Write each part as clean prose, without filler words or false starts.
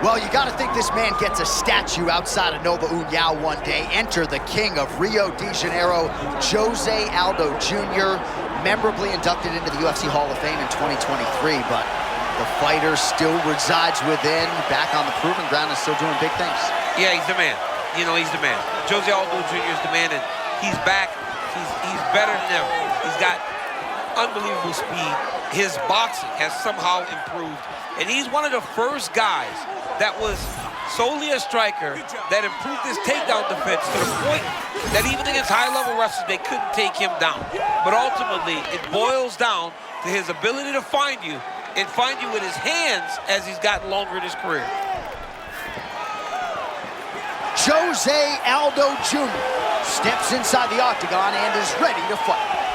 Well, you got to think this man gets a statue outside of Nova União one day. Enter the king of Rio de Janeiro, Jose Aldo Jr., memorably inducted into the UFC Hall of Fame in 2023, but the fighter still resides within, back on the proving ground and still doing big things. Yeah, he's the man. You know, he's the man. Jose Aldo Jr. is the man, and he's back. He's better than ever. He's got unbelievable speed. His boxing has somehow improved, and he's one of the first guys that was solely a striker that improved his takedown defense to the point that even against high-level wrestlers, they couldn't take him down. But ultimately, it boils down to his ability to find you and find you with his hands as he's gotten longer in his career. Jose Aldo Jr. steps inside the octagon and is ready to fight.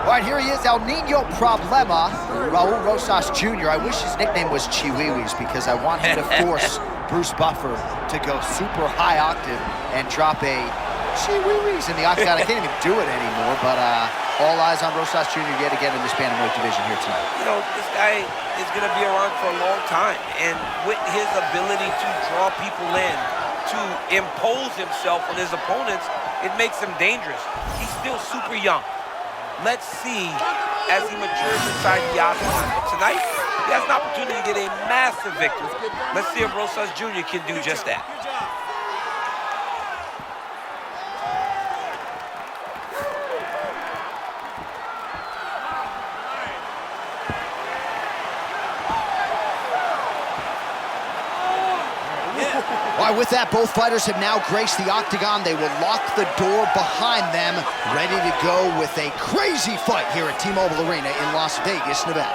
All right, here he is, El Nino Problema, Raul Rosas Jr. I wish his nickname was Chihuihuis because I want him to force Bruce Buffer to go super high octave and drop a Chihuihuis in the octagon. I can't even do it anymore, but all eyes on Rosas Jr. yet again in this bantamweight division here tonight. You know, this guy is going to be around for a long time, and with his ability to draw people in, to impose himself on his opponents, it makes him dangerous. He's still super young. Let's see as he matures inside the octagon. Tonight, he has an opportunity to get a massive victory. Let's see if Rosas Jr. can do just that. All right, with that, both fighters have now graced the octagon. They will lock the door behind them, ready to go with a crazy fight here at T-Mobile Arena in Las Vegas, Nevada.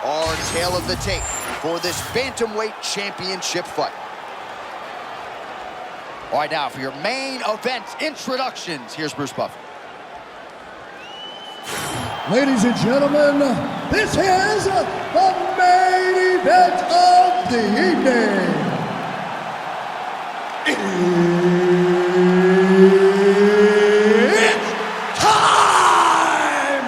Our tale of the tape for this bantamweight championship fight. All right, now for your main event introductions, here's Bruce Buffer. Ladies and gentlemen, this is the main event of the evening. It's time!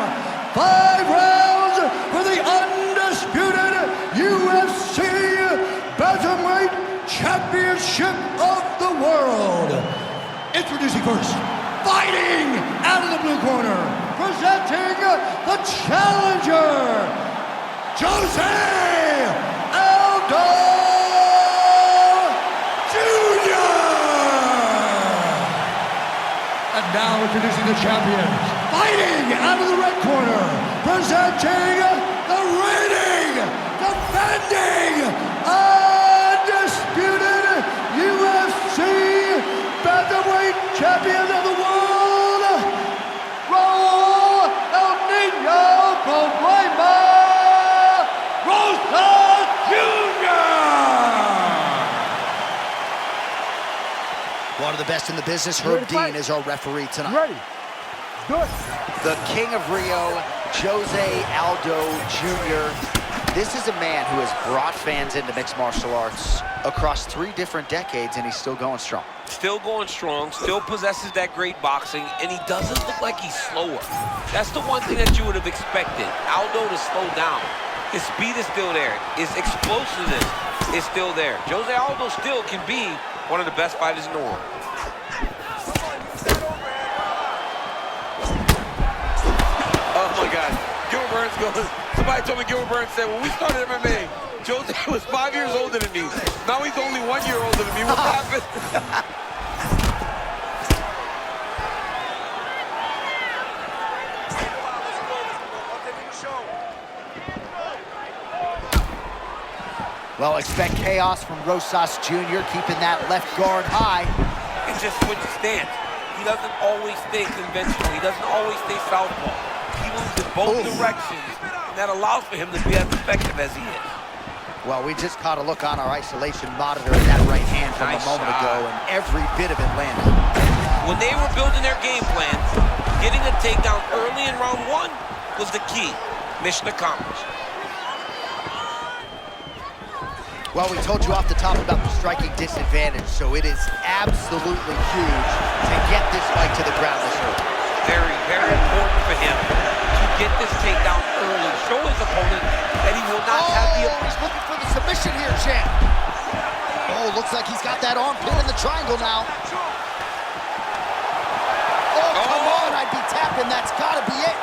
5 rounds for the undisputed UFC Bantamweight Championship of the world. Introducing first, fighting out of the blue corner, presenting the challenger, Jose Aldo Jr. And now introducing the champion, fighting out of the red corner, presenting the reigning, defending, undisputed UFC Bantamweight Champion of the world, Raul El Nino Problema Rosas Jr. One of the best in the business, Herb Dean, is our referee tonight. Ready. Do it. The King of Rio, Jose Aldo Jr. This is a man who has brought fans into mixed martial arts across 3 different decades, and he's still going strong. Still going strong, still possesses that great boxing, and he doesn't look like he's slower. That's the one thing that you would have expected, Aldo to slow down. His speed is still there. His explosiveness is still there. Jose Aldo still can be one of the best fighters in the world. Oh my God, Gilbert Burns goes, somebody told me Gilbert Burns said, when we started MMA, Jose was 5 years older than me. Now he's only 1 year older than me. What happened? Well, expect chaos from Rosas Jr., keeping that left guard high. It just switches stance. He doesn't always stay conventional. He doesn't always stay southpaw. He moves in both directions that allows for him to be as effective as he is. Well, we just caught a look on our isolation monitor at that right hand from Nice a moment shot. ago, and every bit of it landed. When they were building their game plan, getting a takedown early in round 1 was the key. Mission accomplished. Well, we told you off the top about the striking disadvantage, so it is absolutely huge to get this fight to the ground this early. Very, very important for him to get this takedown early. Show his opponent that he will not have the... He's looking for the submission here, champ. Oh, looks like he's got that arm pin in the triangle now. Oh, come on, I'd be tapping. That's got to be it.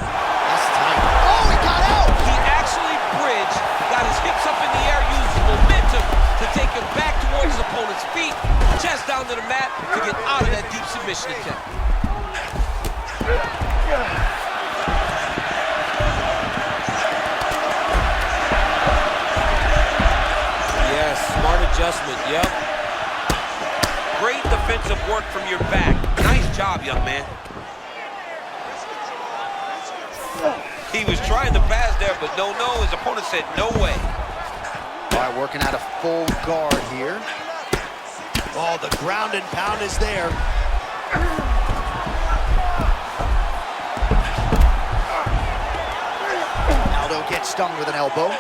That's tight. Oh, he got out. He actually bridged, got his hips up in the air, used the momentum to take him back towards his opponent's feet, chest down to the mat to get out of that deep submission attempt. Yes, smart adjustment, yep. Great defensive work from your back. Nice job, young man. He was trying to pass there, but no, his opponent said no way. All right, working out a full guard here. Oh, the ground and pound is there. Aldo gets stung with an elbow.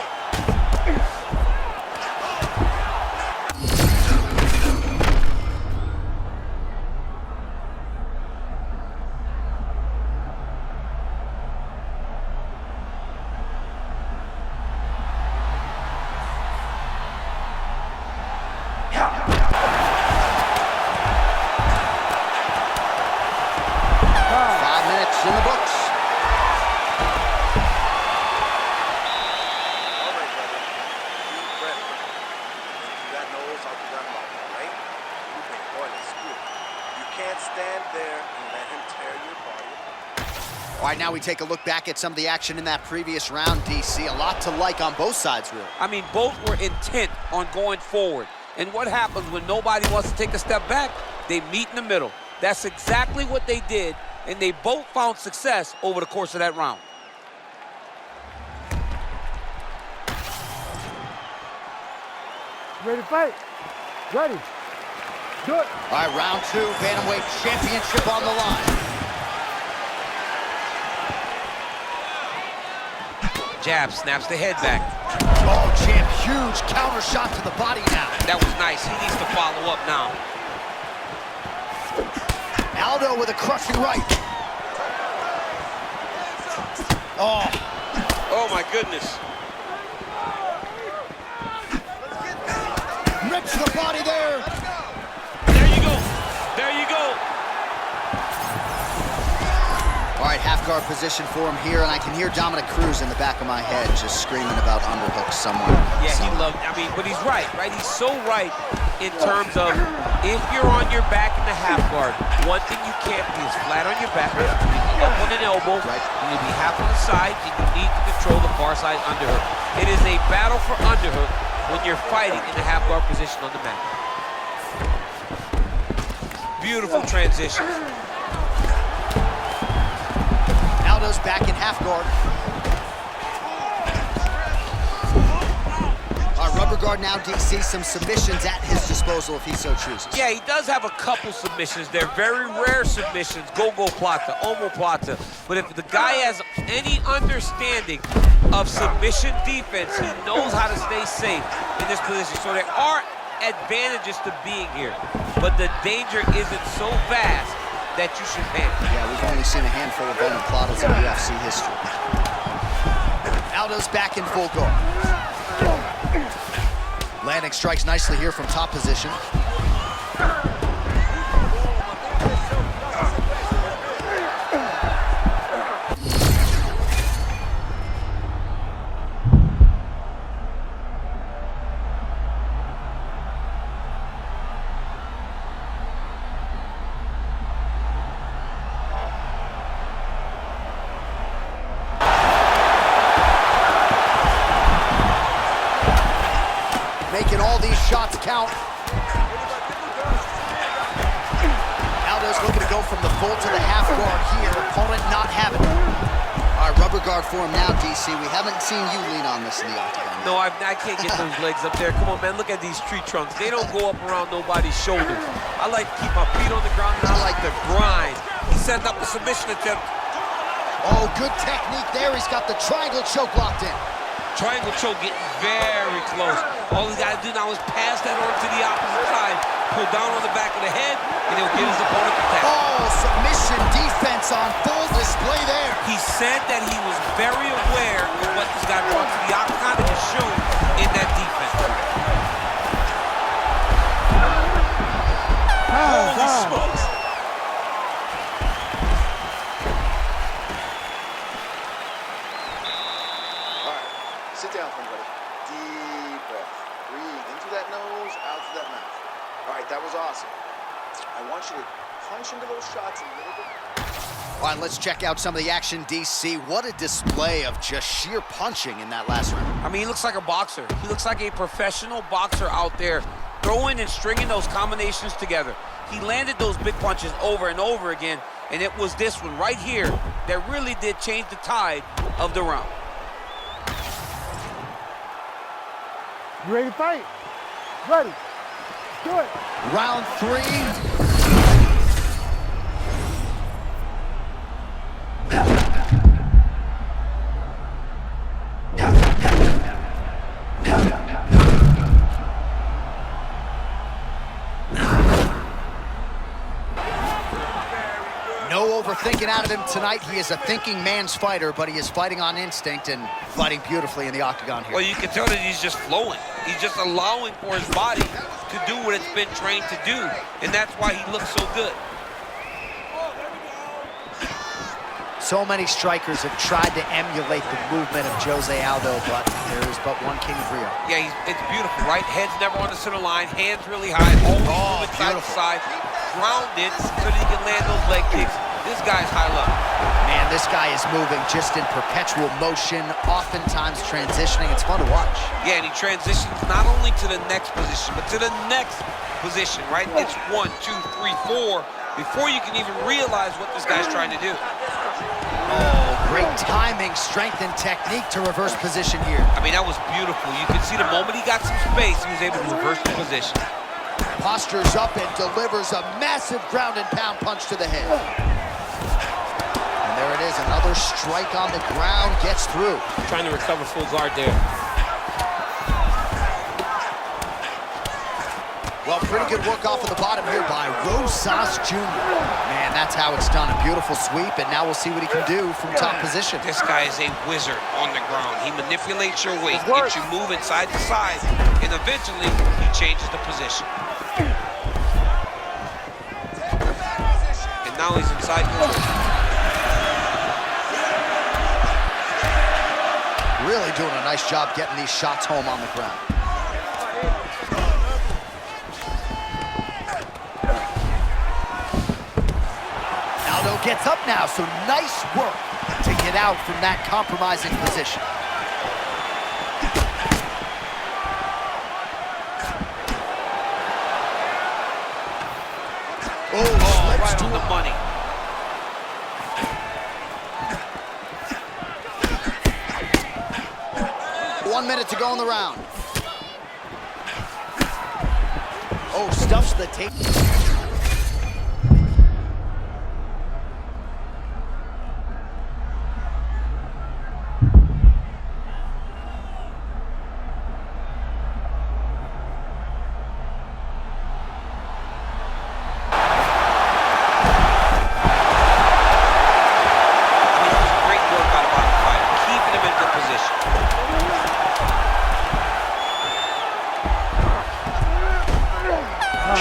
In the books. All right, now we take a look back at some of the action in that previous round, DC. A lot to like on both sides, really. I mean, both were intent on going forward. And what happens when nobody wants to take a step back? They meet in the middle. That's exactly what they did, and they both found success over the course of that round. Ready to fight? Ready. Do it. All right, round 2, bantamweight championship on the line. Jab, snaps the head back. Oh, champ, huge counter shot to the body now. That was nice. He needs to follow up now. Aldo with a crushing right. Oh my goodness. Rips the body there. There you go. There you go. All right, half guard position for him here, and I can hear Dominic Cruz in the back of my head just screaming about underhooks somewhere. Yeah, he loved, I mean, but he's right? He's so right in terms of if you're on your back in the half guard, one thing you can't be is flat on your back. You need to be up on an elbow. Right. You need to be half on the side. You need to control the far side underhook. It is a battle for underhook when you're fighting in the half guard position on the mat. Beautiful transition. Aldo's back in half guard. Rubber guard now, DC, some submissions at his disposal if he so chooses. Yeah, he does have a couple submissions. They're very rare submissions, go-go plata, omoplata. But if the guy has any understanding of submission defense, he knows how to stay safe in this position. So there are advantages to being here, but the danger isn't so vast that you should panic. Yeah, we've only seen a handful of omoplatas in UFC history. Aldo's back in full guard. Landing strikes nicely here from top position. Making all these shots count. Aldo's looking to go from the full to the half guard here. Opponent not having it. All right, rubber guard for him now, DC. We haven't seen you lean on this in the octagon. No, I can't get those legs up there. Come on, man, look at these tree trunks. They don't go up around nobody's shoulders. I like to keep my feet on the ground, and I like to grind. He's setting up a submission attempt. Oh, good technique there. He's got the triangle choke locked in. Triangle choke getting very close. All he's got to do now is pass that on to the opposite side, pull down on the back of the head, and he'll get his opponent to tap. Oh, submission defense on full display there. He said that he was very aware of what this guy brought to the octagon and is shown in that defense. Holy smokes. Sit down, everybody. Deep breath. Breathe into that nose, out through that mouth. All right, that was awesome. I want you to punch into those shots a little bit. All right, let's check out some of the action, DC. What a display of just sheer punching in that last round. I mean, he looks like a boxer. He looks like a professional boxer out there, throwing and stringing those combinations together. He landed those big punches over and over again, and it was this one right here that really did change the tide of the round. You ready to fight? Ready. Do it. Round 3. No overthinking out of him tonight. He is a thinking man's fighter, but he is fighting on instinct and fighting beautifully in the octagon here. Well, you can tell that he's just flowing. He's just allowing for his body to do what it's been trained to do, and that's why he looks so good. So many strikers have tried to emulate the movement of Jose Aldo, but there is but one king of Rio. Yeah, it's beautiful, right? Head's never on the center line, hands really high, always moving side to side, grounded so that he can land those leg kicks. This guy's high level. Man, this guy is moving just in perpetual motion, oftentimes transitioning. It's fun to watch. Yeah, and he transitions not only to the next position, but to the next position, right? It's 1, 2, 3, 4 before you can even realize what this guy's trying to do. Oh, great timing, strength, and technique to reverse position here. I mean, that was beautiful. You can see the moment he got some space, he was able to reverse the position. Postures up and delivers a massive ground and pound punch to the head. And there it is, another strike on the ground, gets through. Trying to recover full guard there. Well, pretty good work off of the bottom here by Rosas Jr. Man, that's how it's done. A beautiful sweep, and now we'll see what he can do from top position. This guy is a wizard on the ground. He manipulates your weight, gets you moving side to side, and eventually he changes the position. And now he's inside position. Really doing a nice job getting these shots home on the ground. Aldo gets up now, so nice work to get out from that compromising position. Oh, right on the money. 1 minute to go in the round. Oh, stuffs the tape.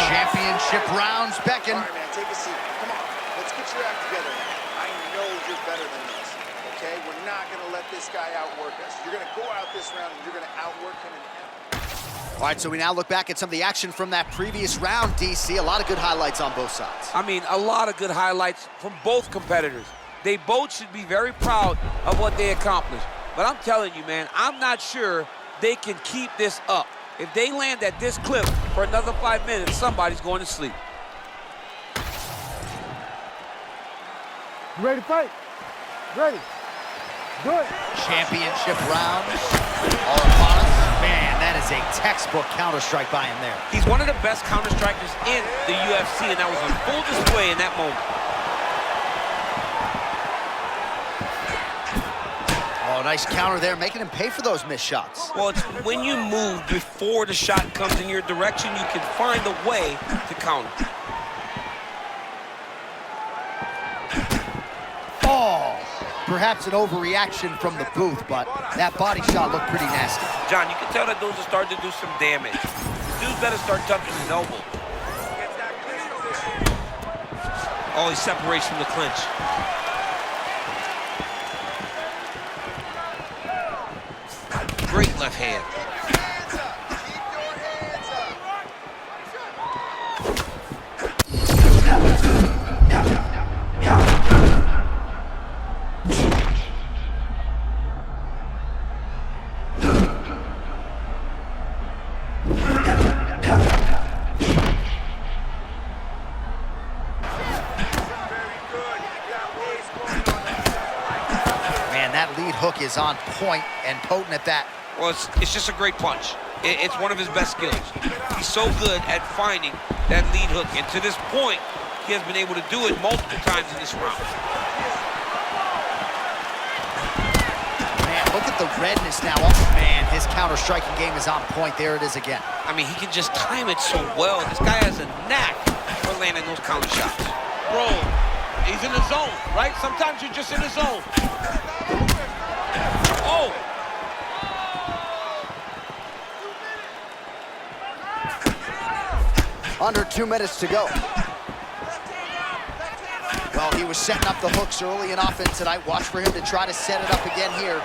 Championship rounds beckon. All right, man, take a seat. Come on, let's get your act together now. I know you're better than this, okay? We're not going to let this guy outwork us. You're going to go out this round and you're going to outwork him in every... All right, so we now look back at some of the action from that previous round, DC. A lot of good highlights on both sides. I mean, a lot of good highlights from both competitors. They both should be very proud of what they accomplished. But I'm telling you, man, I'm not sure they can keep this up. If they land at this clip for another 5 minutes, somebody's going to sleep. You ready to fight? Ready. Good. Championship rounds are upon us. Man, that is a textbook counter-strike by him there. He's one of the best counter-strikers in the UFC, and that was on full display in that moment. Oh, nice counter there, making him pay for those missed shots. Well, it's when you move before the shot comes in your direction, you can find a way to counter. Oh, perhaps an overreaction from the booth, but that body shot looked pretty nasty. John, you can tell that those are starting to do some damage. Dudes better start touching his elbow. Oh, he separates from the clinch. Great left hand. Man, that lead hook is on point and potent at that. Well, it's just a great punch. It's one of his best skills. He's so good at finding that lead hook. And to this point, he has been able to do it multiple times in this round. Man, look at the redness now. Oh, man, his counter-striking game is on point. There it is again. I mean, he can just time it so well. This guy has a knack for landing those counter shots. Bro, he's in the zone, right? Sometimes you're just in the zone. Oh! Under 2 minutes to go. Well, he was setting up the hooks early and often tonight. Watch for him to try to set it up again here.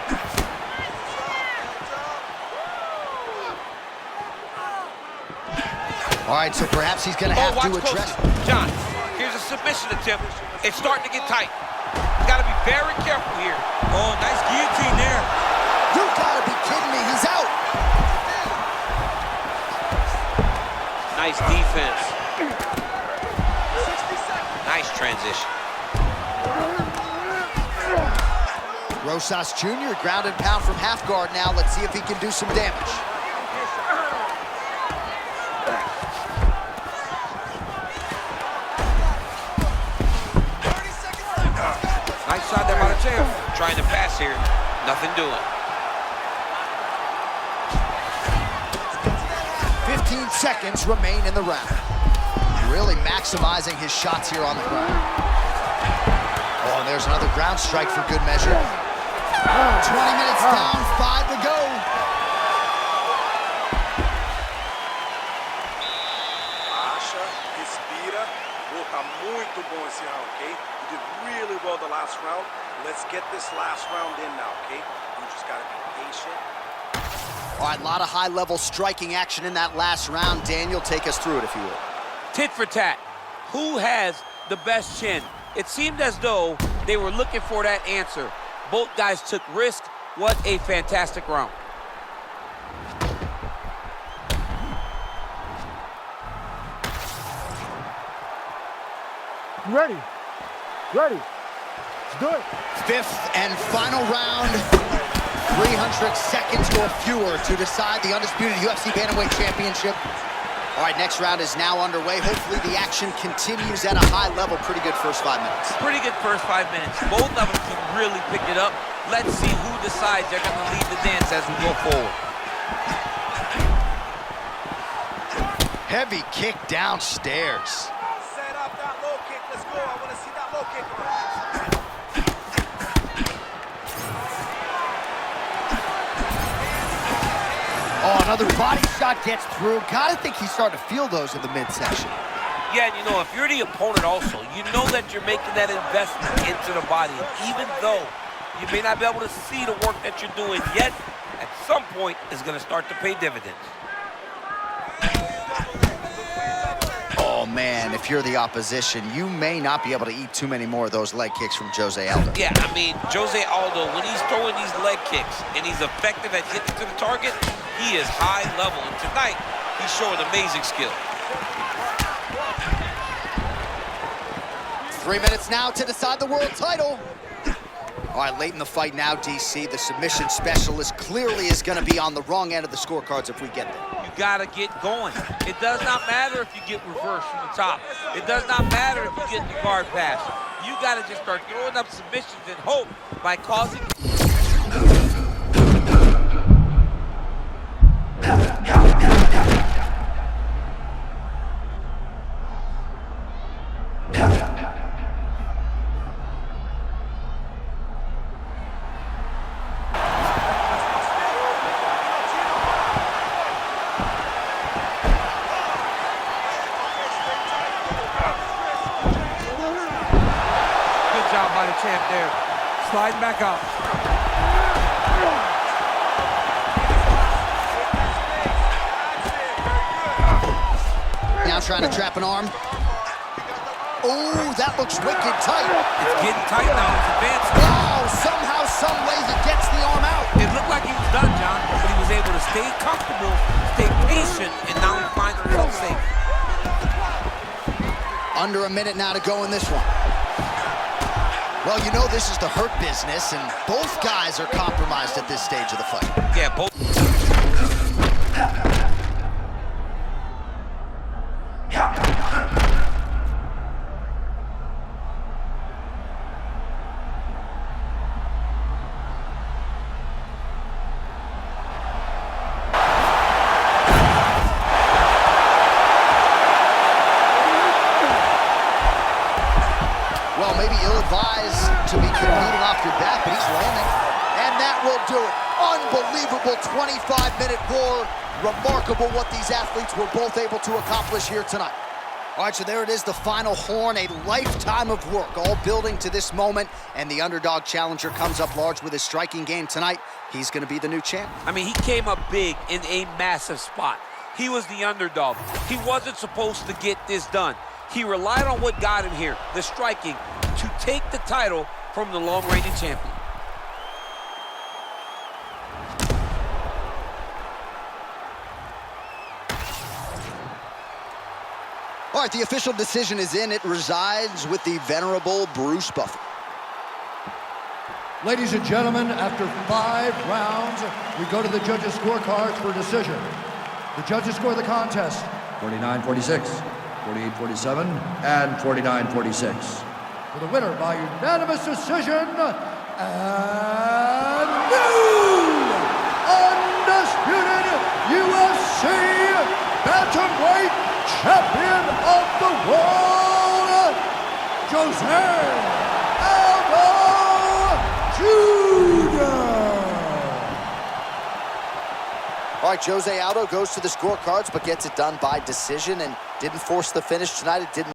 All right, so perhaps he's going to have to address. John, here's a submission attempt. It's starting to get tight. You got to be very careful here. Oh, nice guillotine there. You got to be kidding me. He's out. Nice defense. Nice transition. Rosas Jr. ground and pound from half guard now. Let's see if he can do some damage. Nice shot there by the champ. Trying to pass here. Nothing doing. 15 seconds remain in the round. Really maximizing his shots here on the ground. Oh, and there's another ground strike for good measure. 20 minutes down, 5 to go. Acha, respira. Bro, tá muito bom esse round, okay? You did really well the last round. Let's get this last round in now, okay? You just gotta be patient. All right, a lot of high-level striking action in that last round. Daniel, take us through it, if you will. Tit for tat. Who has the best chin? It seemed as though they were looking for that answer. Both guys took risk. What a fantastic round. Ready. Ready. Let's do it. Fifth and final round. 300 seconds or fewer to decide the undisputed UFC Bantamweight Championship. All right, next round is now underway. Hopefully the action continues at a high level. Pretty good first 5 minutes. Pretty good first 5 minutes. Both of them can really pick it up. Let's see who decides they're going to lead the dance as we go forward. Heavy kick downstairs. Set up that low kick. Let's go. I want to see that low kick. Oh, another body shot gets through. Gotta think he's starting to feel those in the midsection. Yeah, and you know, if you're the opponent also, you know that you're making that investment into the body. And even though you may not be able to see the work that you're doing yet, at some point, it's going to start to pay dividends. Oh, man, if you're the opposition, you may not be able to eat too many more of those leg kicks from Jose Aldo. Yeah, I mean, Jose Aldo, when he's throwing these leg kicks and he's effective at getting to the target, he is high level. And tonight, he's showing amazing skill. 3 minutes now to decide the world title. All right, late in the fight now, DC. The submission specialist clearly is going to be on the wrong end of the scorecards if we get there. You gotta get going. It does not matter if you get reversed from the top. It does not matter if you get the guard pass. You gotta just start throwing up submissions and hope by causing... By the champ there, sliding back up. Now trying to trap an arm. Oh, that looks wicked tight. It's getting tight now, it's advancing. Wow, somehow, some way he gets the arm out. It looked like he was done, John, but he was able to stay comfortable, stay patient, and now he finds himself safe. Under a minute now to go in this one. Well, you know this is the hurt business, and both guys are compromised at this stage of the fight. Yeah, both. Well, maybe ill-advised to be competing off your back, but he's landing. And that will do it. Unbelievable 25-minute war. Remarkable what these athletes were both able to accomplish here tonight. All right, so there it is, the final horn, a lifetime of work, all building to this moment, and the underdog challenger comes up large with his striking game tonight. He's going to be the new champ. I mean, he came up big in a massive spot. He was the underdog. He wasn't supposed to get this done. He relied on what got him here, the striking, to take the title from the long-reigning champion. All right, the official decision is in. It resides with the venerable Bruce Buffer. Ladies and gentlemen, after 5 rounds, we go to the judges' scorecards for decision. The judges score the contest 49-46, 48-47, and 49-46. For the winner by unanimous decision, and new undisputed UFC bantamweight champion of the world, Jose Aldo Jr. All right, Jose Aldo goes to the scorecards, but gets it done by decision and didn't force the finish tonight. It didn't